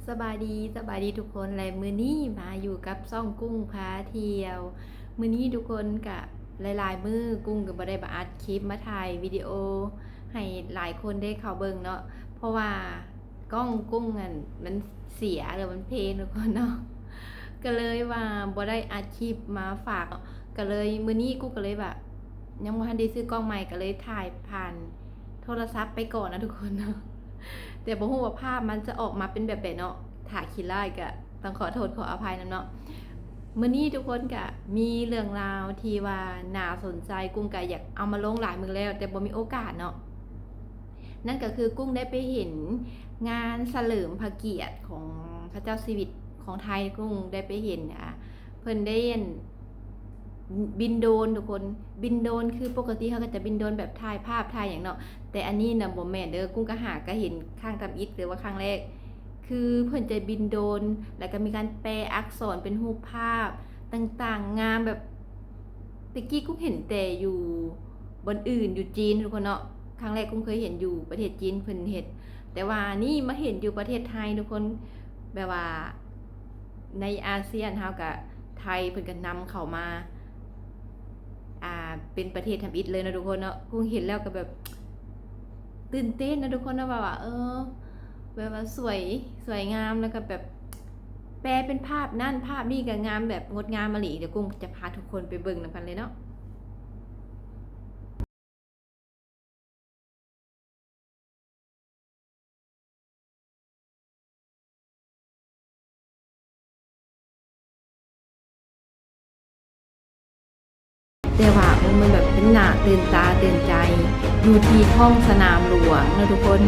สบายดีทุกคนและมื้อนี้มาอยู่กับซ่องกุ้งพาเที่ยวมื้อนี้ทุกคนกับหลายๆมื้อกุ้งก็บ่ได้มาอัดคลิปมาถ่ายวิดีโอให้หลายคนได้เข้าเบิ่งเนาะเพราะว่ากล้องกุ้งมันเสียหรือมันเพลนทุกคนเนาะก็เลยว่าบ่ได้อัดคลิปมาฝากก็เลยมื้อนี้กุ้งก็เลยแบบยังบ่ทันได้ซื้อกล้องใหม่ก็เลยถ่ายผ่านโทรศัพท์ไปก่อนนะทุกคนเนาะแต่บ่ฮู้ว่าภาพมันจะออกมาเป็นแบบใดเนาะถ้าคิดร้ายก็ต้องขอโทษขออภัยนำเนาะมื้อนี้ทุกคนก็มีเรื่องราวที่ว่าน่าสนใจกุ้งก็อยากเอามาลงหลายมื้อแล้วแต่บ่มีโอกาสเนาะนั่นก็คือกุ้งได้ไปเห็นงานเฉลิมพระเกียรติของพระเจ้าสิริของไทยกุ้งได้ไปเห็นเพิ่นได้บินโดรนทุกคนบินโดรนคือปกติเขาก็จะบินโดรนแบบถ่ายภาพถ่ายอย่างเนาะแต่อันนี้น่ะบ่แม่นเด้อกุ้งก็เห็นข้างทำอิฐหรือว่าครั้งแรกคือเพิ่นจะบินโดรนแล้วก็มีการแปลอักษรเป็นรูปภาพต่างๆงามแบบตะกี้กุ้งเห็นแต่อยู่บนอื่นอยู่จีนทุกคนเนาะครั้งแรกกุ้งเคยเห็นอยู่ประเทศจีนเพิ่นเฮ็ดแต่ว่านี่มาเห็นอยู่ประเทศไทยทุกคนแบบว่าในอาเซียนเฮาก็ไทยเพิ่นก็นำเข้ามาเป็นประเทศทำอิฐเลยนะทุกคนเนาะกุ้งเห็นแล้วก็แบบตื่นเต้นนะทุกคนนะว่าแบบว่าสวยงามแล้วก็แบบแปลเป็นภาพนั่นภาพนี่ก็งามแบบงดงามมะลิเดี๋ยวกุ้งจะพาทุกคนไปเบิ่งนำกันเลยเนาะแต่ว่ามันแบบเป็นหน้าตื่นตาตื่นใจอยู่ที่ท้องสนามหลวงนะทุกคน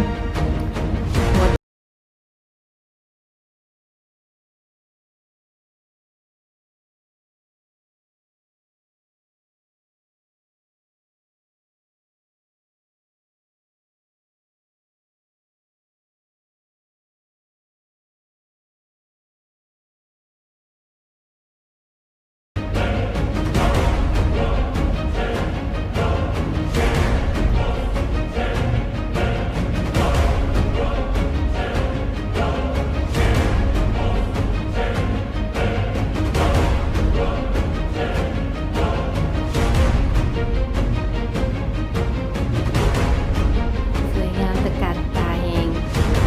สวยงามตะการตาแหง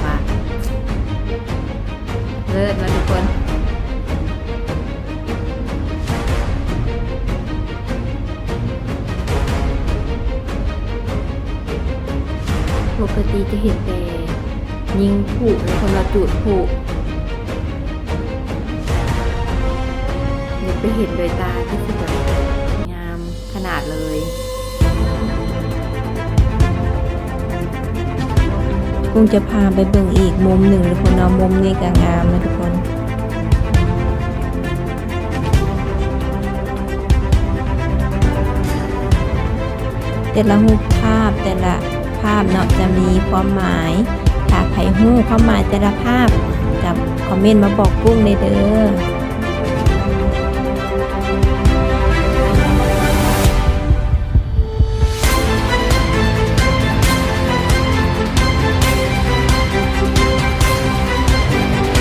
ว่าเลิศนะทุกคนปกติจะเห็นแต่ยิงผุแล้วคนเราจุดผุเนี่ยไปเห็นโดยตาที่สุดแบบงามขนาดเลยกุ้งจะพาไปเบิ่งอีกมุมหนึ่งทุกคนเนาะมุมนี้ก็งามนะทุกคนแต่ละรูปภาพแต่ละภาพเนาะจะมีความหมายถ้าใครรู้ความหมายแต่ละภาพจะคอมเมนต์มาบอกกุ้งเลยเด้อ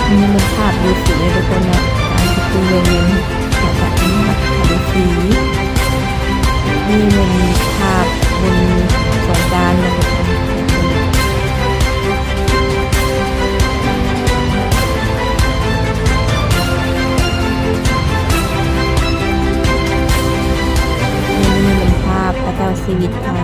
นี่มันภาพดูสีเลยทุกคนเนาะการที่กุ้งเรียนจากแบบนี้ดูสีนี่มันภาพบนสงกรานต์นะทุกคนนี่เป็นภาพพระเจ้าสิริไทย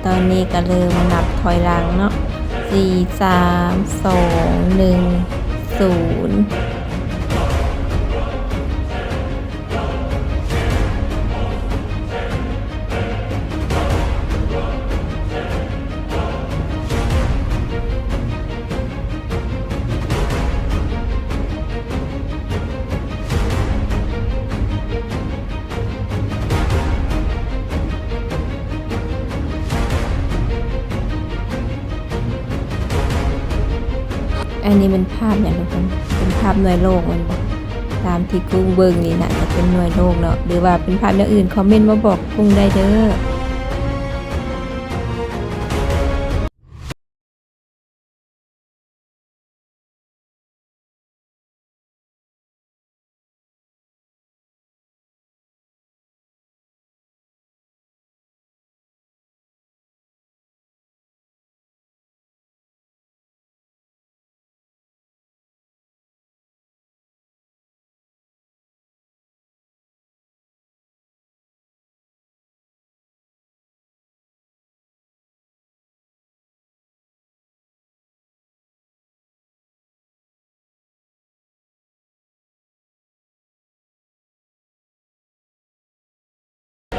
ตอนนี้ก็เริ่มนับถอยหลังเนาะสี่สามสองหนึ่งศูนย์อันนี้เป็นภาพอย่างทุกคนเป็นภาพหน่วยโลกมันบอกตามที่กุ้งเบิ่งนี่นะจะเป็นหน่วยโลกเนาะหรือว่าเป็นภาพอย่างอื่นคอมเมนต์มาบอกกุ้งได้เด้อ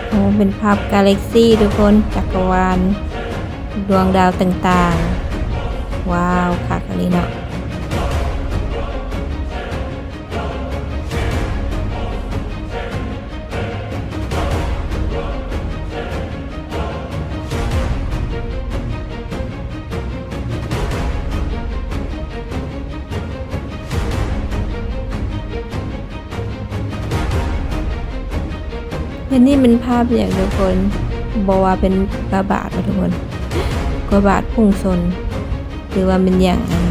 โอ้เป็นภาพกาแล็กซี่ทุกคนจักรวาลดวงดาวต่างๆว้าวคักอันนี้เนาะ อันนี้เป็นภาพอย่างทุกคนบอกว่าเป็นกระบาดมาทุกคนกระบาดพุ่งชนหรือว่าเป็นอย่างนั้น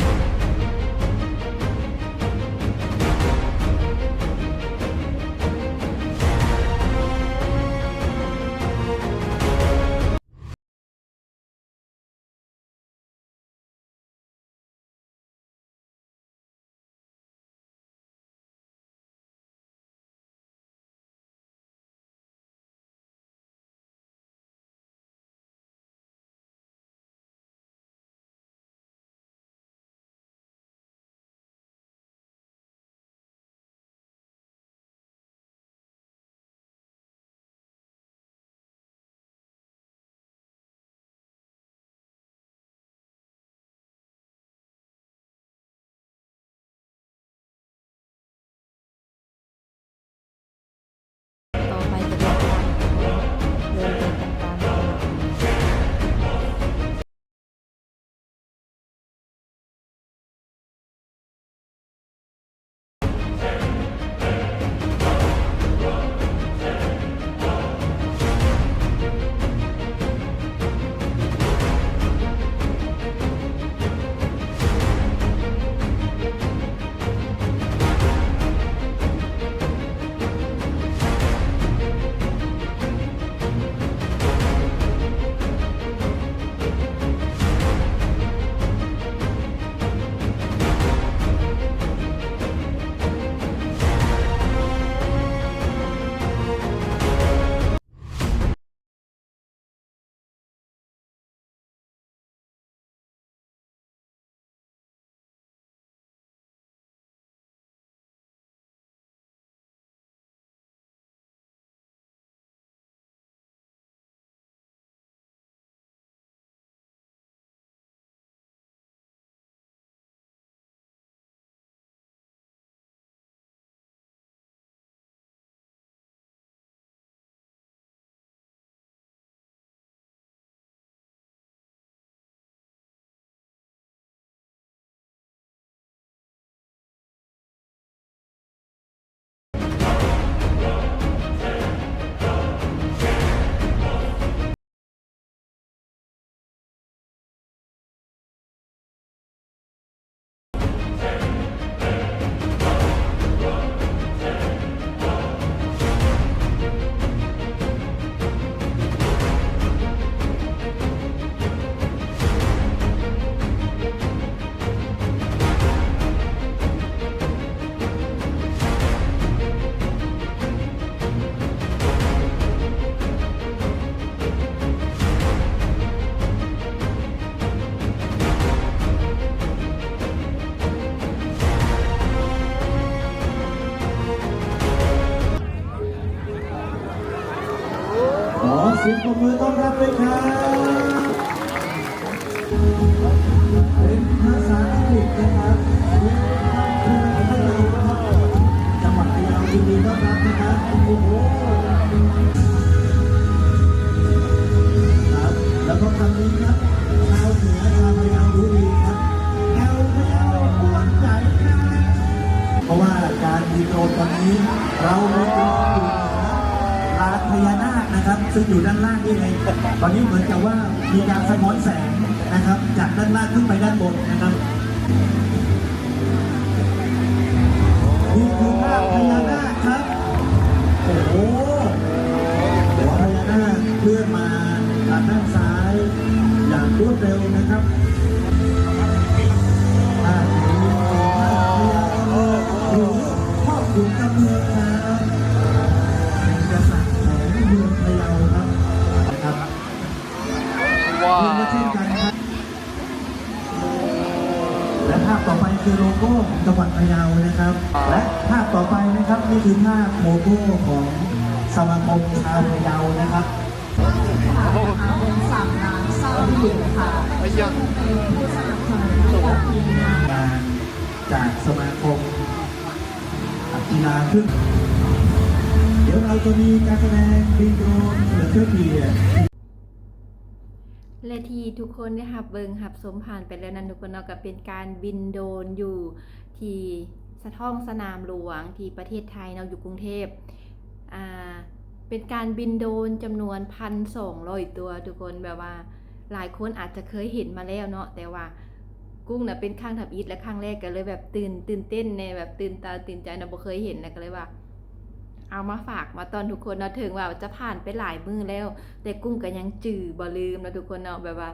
เสียงปรบมือต้อนรับด้วยครับเป็นภาษาอังกฤษนะครับจังหวัดพะเยายินดีต้อนรับนะครับโอ้โหครับแล้วก็คำนี้ครับชาวเหนือชาวพะเยารู้ดีครับแอวพะเยาอ้วนใหญ่นะเพราะว่าการบินโดรนตอนนี้เรามีตัวอยู่ลานพญานาคนะครับซึ่งอยู่ด้านล่างนี่เองตอนนี้เหมือนกับว่ามีการสะท้อนแสงนะครับจากด้านล่างขึ้นไปด้านบนนะครับนี่คือภาพพญานาคครับโอ้โหหัวพญานาคเคลื่อนมาทางด้านซ้ายอย่างรวดเร็วนะครับภาพนี้เป็นภาพพญานาคหรือพ่อขุนกำเนิดครับเป็นกษัตริย์ของเมืองพะเยาครับนะครับว้าวเช่นกันครับและภาพต่อไปคือโลโก้ของจังหวัดพะเยานะครับ และภาพต่อไปนะครับนี่คือภาพโลโก้ของสมาคมชาวพะเยานะครับเป็นสามล้านเศร้าดินค่ะเป็นผู้สนับสนุนให้กับทีมงานจากสมาคมกีฬาขึ้นเดี๋ยวเราจะมีการแสดงบินโดรนเฉลิมพระเกียรติและที่ทุกคนได้หับเบิงหับสมผ่านไปแล้วนั้นทุกคนเนาะก็เป็นการบินโดรนอยู่ที่สะท้องสนามหลวงที่ประเทศไทยเนาะอยู่กรุงเทพเป็นการบินโดรนจำนวน 1,200 ตัวทุกคนแบบว่าหลายคนอาจจะเคยเห็นมาแล้วเนาะแต่ว่ากุ้งน่ะเป็นครั้งทับอิฐและครั้งแรกกันเลยแบบตื่นเต้นในแบบตื่นตาตื่นใจนะบ่เคยเห็นนะก็เลยว่าเอามาฝากมาตอนทุกคนเนาะถึงว่าจะผ่านไปหลายมื้อแล้ว แต่กุ้งก็ยังจื่อบ่ลืมนะทุกคนเนาะแบบว่า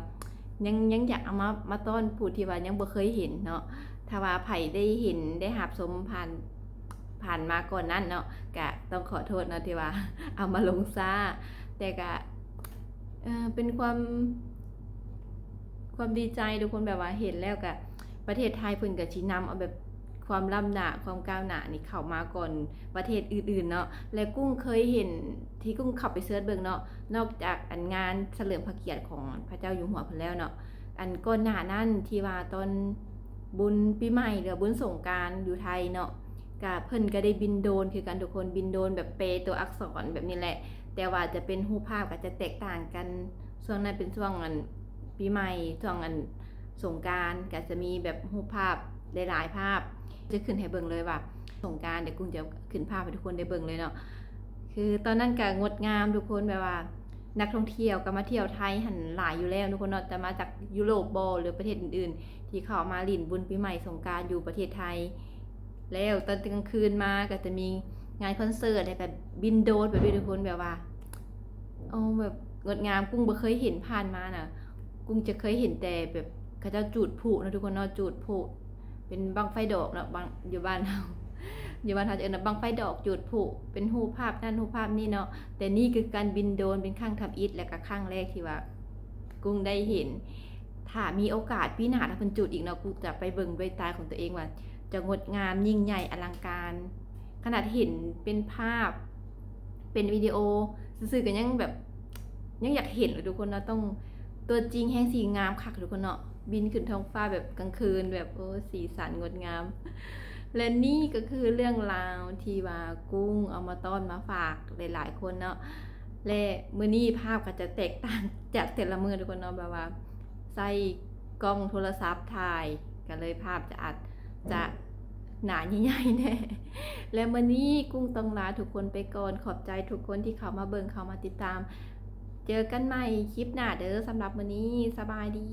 ยังอยากเอามาต้อนผู้ที่ว่ายังบ่เคยเห็นเนาะถ้าว่าไผได้เห็นได้หับสมผ่านมาก่อนนั้นเนาะก็ต้องขอโทษเนาะที่ว่าเอามาลงซ่าแต่ก็เป็นความดีใจทุกคนแบบว่าเห็นแล้วก็ประเทศไทยเพิ่นก็ชี้นำเอาแบบความล้ำหน้าความก้าวหน้านี่เข้ามาก่อนประเทศอื่นๆเนาะและกุ้งเคยเห็นที่กุ้งเข้าไปเสิร์ชเบิ่งเนาะนอกจากอันงานเฉลิมพระเกียรติของพระเจ้าอยู่หัวเพิ่นแล้วเนาะอันก่อนหน้านั้นที่ว่าตอนบุญปีใหม่หรือบุญสงกรานต์อยู่ไทยเนาะก็เพิ่นก็ได้บินโดรนคือกันทุกคนบินโดรนแบบเปตัวอักษรแบบนี้แหละแต่ว่าจะเป็นรูปภาพก็จะแตกต่างกันช่วงนั้นเป็นช่วงอันปีใหม่ช่วงอันสงกรานต์ก็จะมีแบบรูปภาพหลายๆภาพจะขึ้นให้เบิ่งเลยว่าสงกรานต์เดี๋ยวกุ้งจะขึ้นภาพให้ทุกคนได้เบิ่งเลยเนาะคือตอนนั้นก็งดงามทุกคนแบบว่านักท่องเที่ยวก็มาเที่ยวไทยหันหลายอยู่แล้วทุกคนเนาะแต่มาจากยุโรปบ่หรือประเทศอื่นๆที่เข้ามาลิ้นบุญปีใหม่สงกรานต์อยู่ประเทศไทยแล้วตอนกลางคืนมาก็จะมีงานคอนเสิร์ตแล้วก็บินโดรนแบบนี้ทุกคนแบบว่าแบบงดงามกุ้งบ่เคยเห็นผ่านมาน่ะกุ้งจะเคยเห็นแต่แบบเขาเจ้าจุดพลุนะทุกคนเนาะจุดพลุเป็นบังไฟดอกเนาะบางอยู่บ้านเราจะเอิ้นบังไฟดอกจุดพลุเป็นรูปภาพนั่นรูปภาพนี่เนาะแต่นี่คือการบินโดรนเป็นครั้งทับอิฐและก็ครั้งแรกที่ว่ากุ้งได้เห็นถ้ามีโอกาสปีหน้าถ้าเพิ่นจุดอีกเนาะกุ้งจะไปเบิ่งด้วยตาของตัวเองว่าจะงดงามยิ่งใหญ่อลังการขนาดเห็นเป็นภาพเป็นวิดีโอซื่อๆก็ยังแบบยังอยากเห็นเลยทุกคนเนาะต้องตัวจริงแห่งสีงามคักทุกคนเนาะบินขึ้นท้องฟ้าแบบกลางคืนแบบสีสันงดงามและนี่ก็คือเรื่องราวที่ว่ากุ้งเอามาต้อนมาฝากหลายๆคนเนาะและมื้อนี้ภาพก็จะแตกต่างจากแต่ละมื้อทุกคนเนาะแบบว่าใส่กล้องโทรศัพท์ถ่ายก็เลยภาพจะหนาใหญ่ๆแน่และมื้อนี้กุ้งต้องลาทุกคนไปก่อนขอบใจทุกคนที่เข้ามาเบิ่งเข้ามาติดตามเจอกันใหม่คลิปหน้าเด้อสำหรับมื้อนี้สบายดี